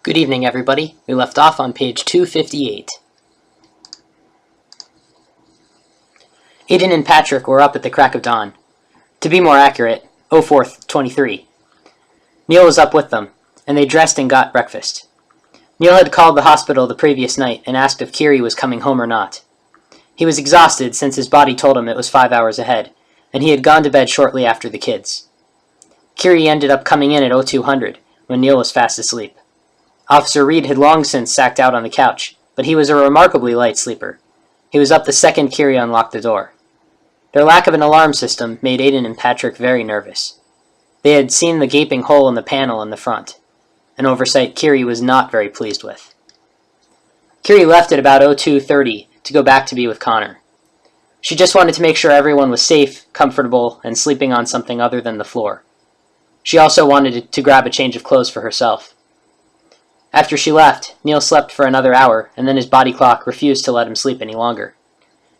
Good evening, everybody. We left off on page 258. Aedan and Patrick were up at the crack of dawn. To be more accurate, 04:23. Neil was up with them, and they dressed and got breakfast. Neil had called the hospital the previous night and asked if Kiri was coming home or not. He was exhausted since his body told him it was 5 hours ahead, and he had gone to bed shortly after the kids. Kiri ended up coming in at 0200 when Neil was fast asleep. Officer Reed had long since sacked out on the couch, but he was a remarkably light sleeper. He was up the second Kiri unlocked the door. Their lack of an alarm system made Aedan and Patrick very nervous. They had seen the gaping hole in the panel in the front, an oversight Kiri was not very pleased with. Kiri left at about 0230 to go back to be with Connor. She just wanted to make sure everyone was safe, comfortable, and sleeping on something other than the floor. She also wanted to grab a change of clothes for herself. After she left, Neil slept for another hour, and then his body clock refused to let him sleep any longer.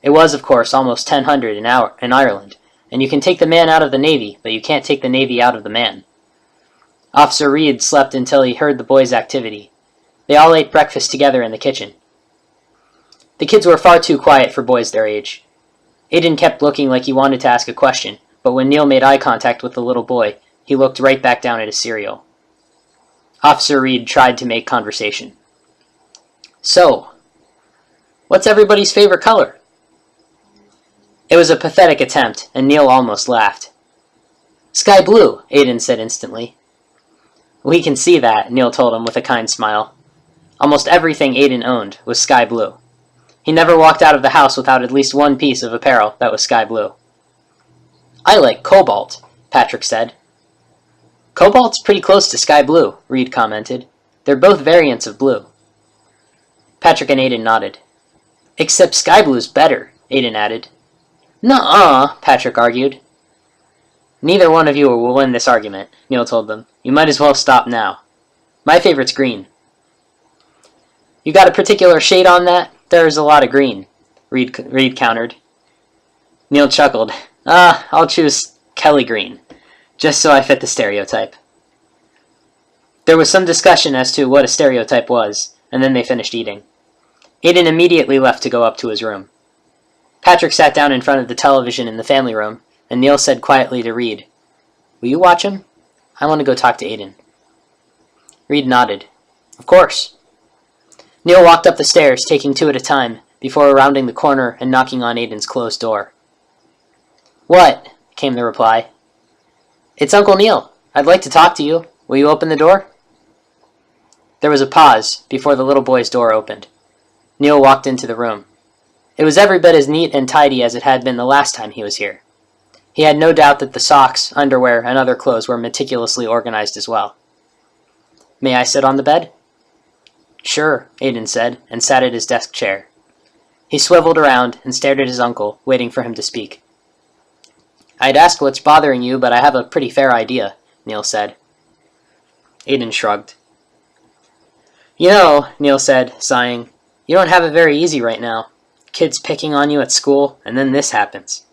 It was, of course, almost 1000 in Ireland, and you can take the man out of the Navy, but you can't take the Navy out of the man. Officer Reed slept until he heard the boys' activity. They all ate breakfast together in the kitchen. The kids were far too quiet for boys their age. Aedan kept looking like he wanted to ask a question, but when Neil made eye contact with the little boy, he looked right back down at his cereal. Officer Reed tried to make conversation. So, what's everybody's favorite color? It was a pathetic attempt, and Neil almost laughed. Sky blue, Aedan said instantly. We can see that, Neil told him with a kind smile. Almost everything Aedan owned was sky blue. He never walked out of the house without at least one piece of apparel that was sky blue. I like cobalt, Patrick said. Cobalt's pretty close to sky blue, Reed commented. They're both variants of blue. Patrick and Aedan nodded. Except sky blue's better, Aedan added. Nuh-uh, Patrick argued. Neither one of you will win this argument, Neil told them. You might as well stop now. My favorite's green. You got a particular shade on that? There's a lot of green, Reed countered. Neil chuckled. I'll choose Kelly green. Just so I fit the stereotype. There was some discussion as to what a stereotype was, and then they finished eating. Aedan immediately left to go up to his room. Patrick sat down in front of the television in the family room, and Neil said quietly to Reed, Will you watch him? I want to go talk to Aedan. Reed nodded. Of course. Neil walked up the stairs, taking two at a time, before rounding the corner and knocking on Aidan's closed door. What? Came the reply. It's Uncle Neil. I'd like to talk to you. Will you open the door? There was a pause before the little boy's door opened. Neil walked into the room. It was every bit as neat and tidy as it had been the last time he was here. He had no doubt that the socks, underwear, and other clothes were meticulously organized as well. May I sit on the bed? Sure, Aedan said, and sat at his desk chair. He swiveled around and stared at his uncle, waiting for him to speak. I'd ask what's bothering you, but I have a pretty fair idea, Neil said. Aedan shrugged. You know, Neil said, sighing, you don't have it very easy right now. Kids picking on you at school, and then this happens.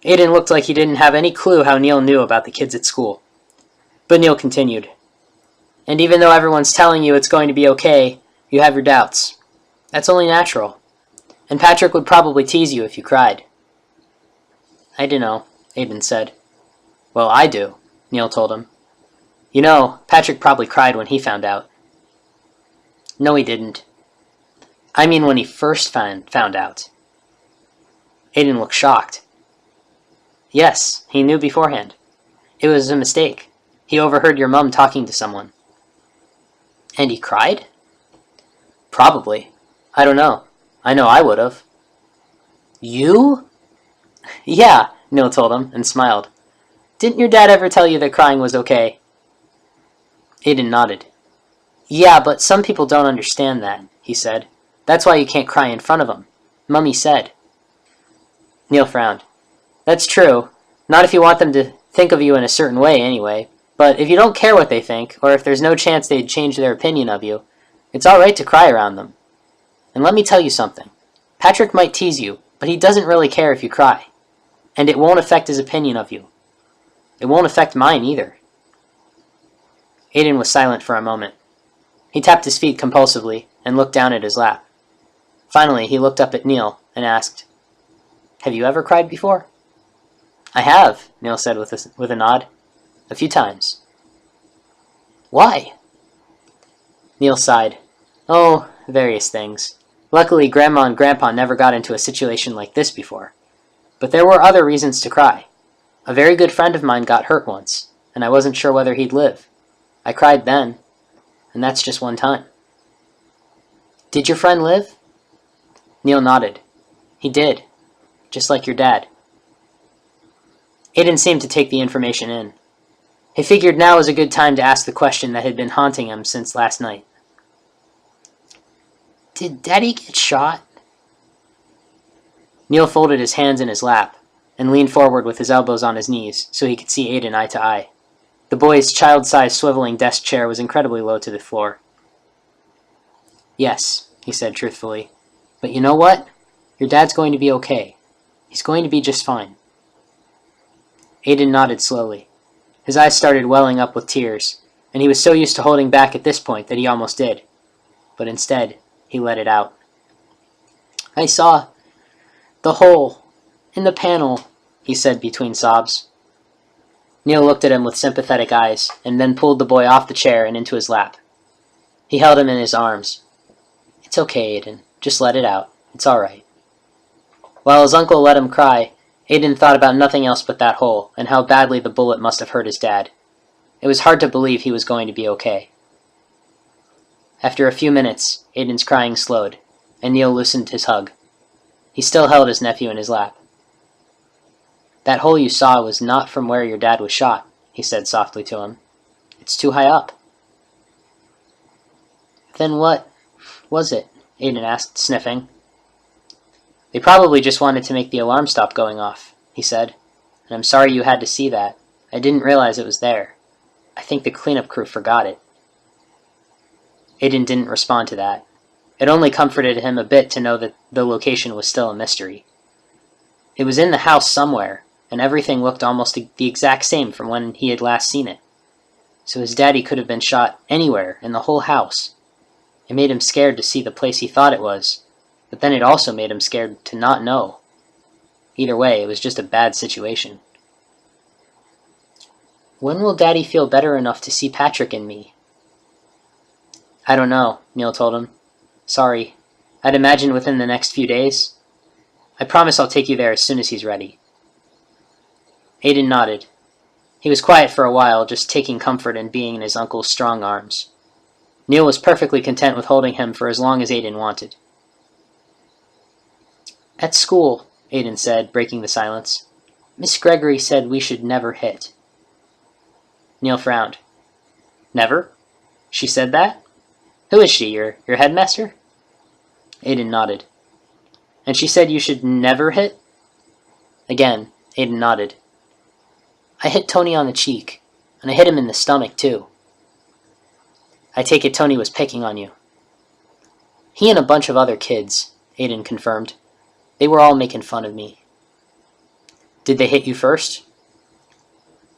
Aedan looked like he didn't have any clue how Neil knew about the kids at school. But Neil continued. And even though everyone's telling you it's going to be okay, you have your doubts. That's only natural. And Patrick would probably tease you if you cried. I dunno, Aedan said. Well, I do, Neil told him. You know, Patrick probably cried when he found out. No, he didn't. I mean when he first found out. Aedan looked shocked. Yes, he knew beforehand. It was a mistake. He overheard your mum talking to someone. And he cried? Probably. I don't know. I know I would have. You? Yeah, Neil told him, and smiled. Didn't your dad ever tell you that crying was okay? Aedan nodded. Yeah, but some people don't understand that, he said. That's why you can't cry in front of them. Mummy said. Neil frowned. That's true. Not if you want them to think of you in a certain way, anyway. But if you don't care what they think, or if there's no chance they'd change their opinion of you, it's all right to cry around them. And let me tell you something. Patrick might tease you, but he doesn't really care if you cry. And it won't affect his opinion of you. It won't affect mine either. Aedan was silent for a moment. He tapped his feet compulsively and looked down at his lap. Finally, he looked up at Neil and asked, "Have you ever cried before?" "I have," Neil said with a nod. "A few times." "Why?" Neil sighed. "Oh, various things. Luckily, Grandma and Grandpa never got into a situation like this before. But there were other reasons to cry. A very good friend of mine got hurt once, and I wasn't sure whether he'd live. I cried then, and that's just one time." "Did your friend live?" Neil nodded. "He did, just like your dad." Aedan seemed to take the information in. He figured now was a good time to ask the question that had been haunting him since last night. "Did Daddy get shot?" Neil folded his hands in his lap and leaned forward with his elbows on his knees so he could see Aedan eye to eye. The boy's child-sized swiveling desk chair was incredibly low to the floor. "Yes," he said truthfully. "But you know what? Your dad's going to be okay. He's going to be just fine." Aedan nodded slowly. His eyes started welling up with tears, and he was so used to holding back at this point that he almost did. But instead, he let it out. "I saw the hole in the panel," he said between sobs. Neil looked at him with sympathetic eyes, and then pulled the boy off the chair and into his lap. He held him in his arms. "It's okay, Aedan. Just let it out. It's all right." While his uncle let him cry, Aedan thought about nothing else but that hole, and how badly the bullet must have hurt his dad. It was hard to believe he was going to be okay. After a few minutes, Aiden's crying slowed, and Neil loosened his hug. He still held his nephew in his lap. "That hole you saw was not from where your dad was shot," he said softly to him. "It's too high up." "Then what was it?" Aedan asked, sniffing. "They probably just wanted to make the alarm stop going off," he said. "And I'm sorry you had to see that. I didn't realize it was there. I think the cleanup crew forgot it." Aedan didn't respond to that. It only comforted him a bit to know that the location was still a mystery. It was in the house somewhere, and everything looked almost the exact same from when he had last seen it. So his daddy could have been shot anywhere in the whole house. It made him scared to see the place he thought it was, but then it also made him scared to not know. Either way, it was just a bad situation. "When will Daddy feel better enough to see Patrick and me?" "I don't know," Neil told him. "Sorry. I'd imagine within the next few days. I promise I'll take you there as soon as he's ready." Aedan nodded. He was quiet for a while, just taking comfort in being in his uncle's strong arms. Neil was perfectly content with holding him for as long as Aedan wanted. "At school," Aedan said, breaking the silence, "Miss Gregory said we should never hit." Neil frowned. "Never? She said that? Who is she, your headmaster?" Aedan nodded. "And she said you should never hit?" Again, Aedan nodded. "I hit Tony on the cheek, and I hit him in the stomach, too." "I take it Tony was picking on you." "He and a bunch of other kids," Aedan confirmed. "They were all making fun of me." "Did they hit you first?"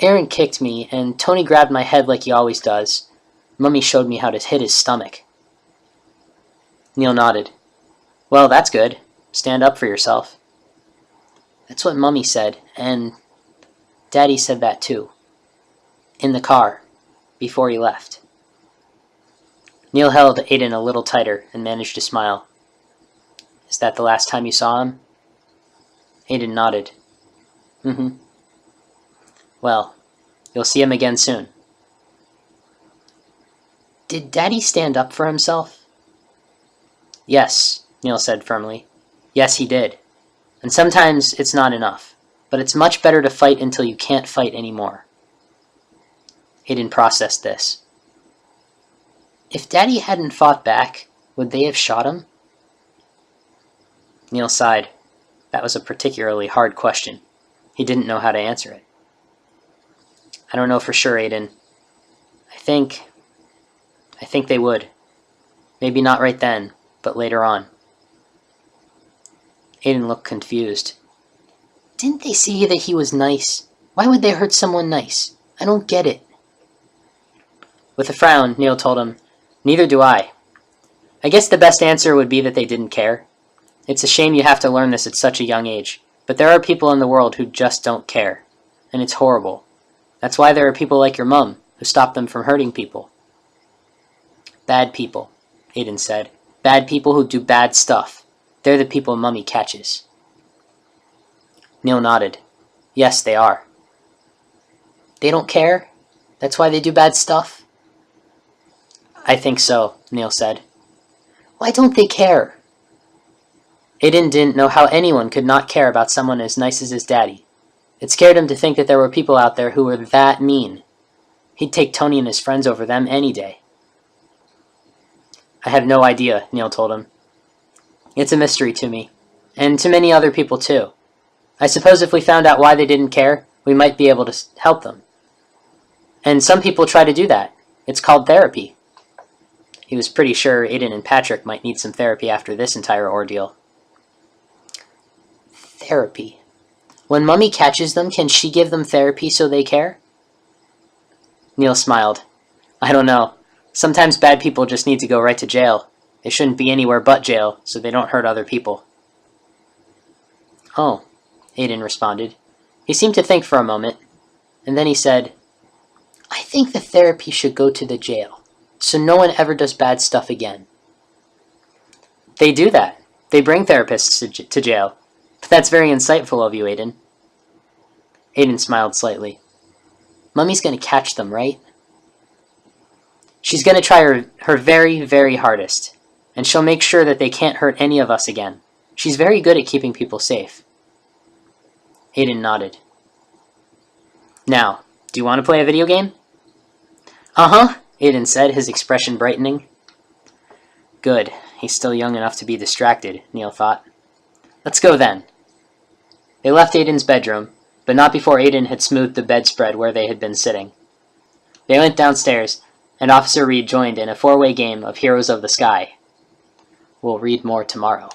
"Aaron kicked me, and Tony grabbed my head like he always does. Mummy showed me how to hit his stomach." Neil nodded. "Well, that's good. Stand up for yourself." "That's what Mummy said, and Daddy said that too. In the car, before he left." Neil held Aedan a little tighter and managed to smile. "Is that the last time you saw him?" Aedan nodded. "Mm-hmm. Well, you'll see him again soon." "Did Daddy stand up for himself?" "Yes," Neil said firmly. "Yes, he did. And sometimes it's not enough, but it's much better to fight until you can't fight anymore." Aedan processed this. "If Daddy hadn't fought back, would they have shot him?" Neil sighed. That was a particularly hard question. He didn't know how to answer it. "I don't know for sure, Aedan. I think they would. Maybe not right then, but later on." Aedan looked confused. "Didn't they see that he was nice? Why would they hurt someone nice? I don't get it." With a frown, Neil told him, Neither do I. I guess the best answer would be that they didn't care. It's a shame you have to learn this at such a young age, but there are people in the world who just don't care, and it's horrible. That's why there are people like your mum who stop them from hurting people. Bad people, Aedan said. Bad people who do bad stuff. They're the people Mummy catches. Neil nodded. Yes, they are. They don't care? That's why they do bad stuff? I think so, Neil said. Why don't they care? Aedan didn't know how anyone could not care about someone as nice as his daddy. It scared him to think that there were people out there who were that mean. He'd take Tony and his friends over them any day. I have no idea, Neil told him. It's a mystery to me, and to many other people too. I suppose if we found out why they didn't care, we might be able to help them. And some people try to do that. It's called therapy. He was pretty sure Aedan and Patrick might need some therapy after this entire ordeal. Therapy. When Mummy catches them, can she give them therapy so they care? Neil smiled. I don't know. Sometimes bad people just need to go right to jail. They shouldn't be anywhere but jail, so they don't hurt other people. Oh, Aedan responded. He seemed to think for a moment, and then he said, I think the therapy should go to the jail, so no one ever does bad stuff again. They do that. They bring therapists to jail. But that's very insightful of you, Aedan. Aedan smiled slightly. Mummy's going to catch them, right? She's going to try her very, very hardest, and she'll make sure that they can't hurt any of us again. She's very good at keeping people safe. Aedan nodded. Now, do you want to play a video game? Uh-huh, Aedan said, his expression brightening. Good. He's still young enough to be distracted, Neil thought. Let's go then. They left Aedan's bedroom, but not before Aedan had smoothed the bedspread where they had been sitting. They went downstairs, and Officer Reed joined in a 4-way game of Heroes of the Sky. We'll read more tomorrow.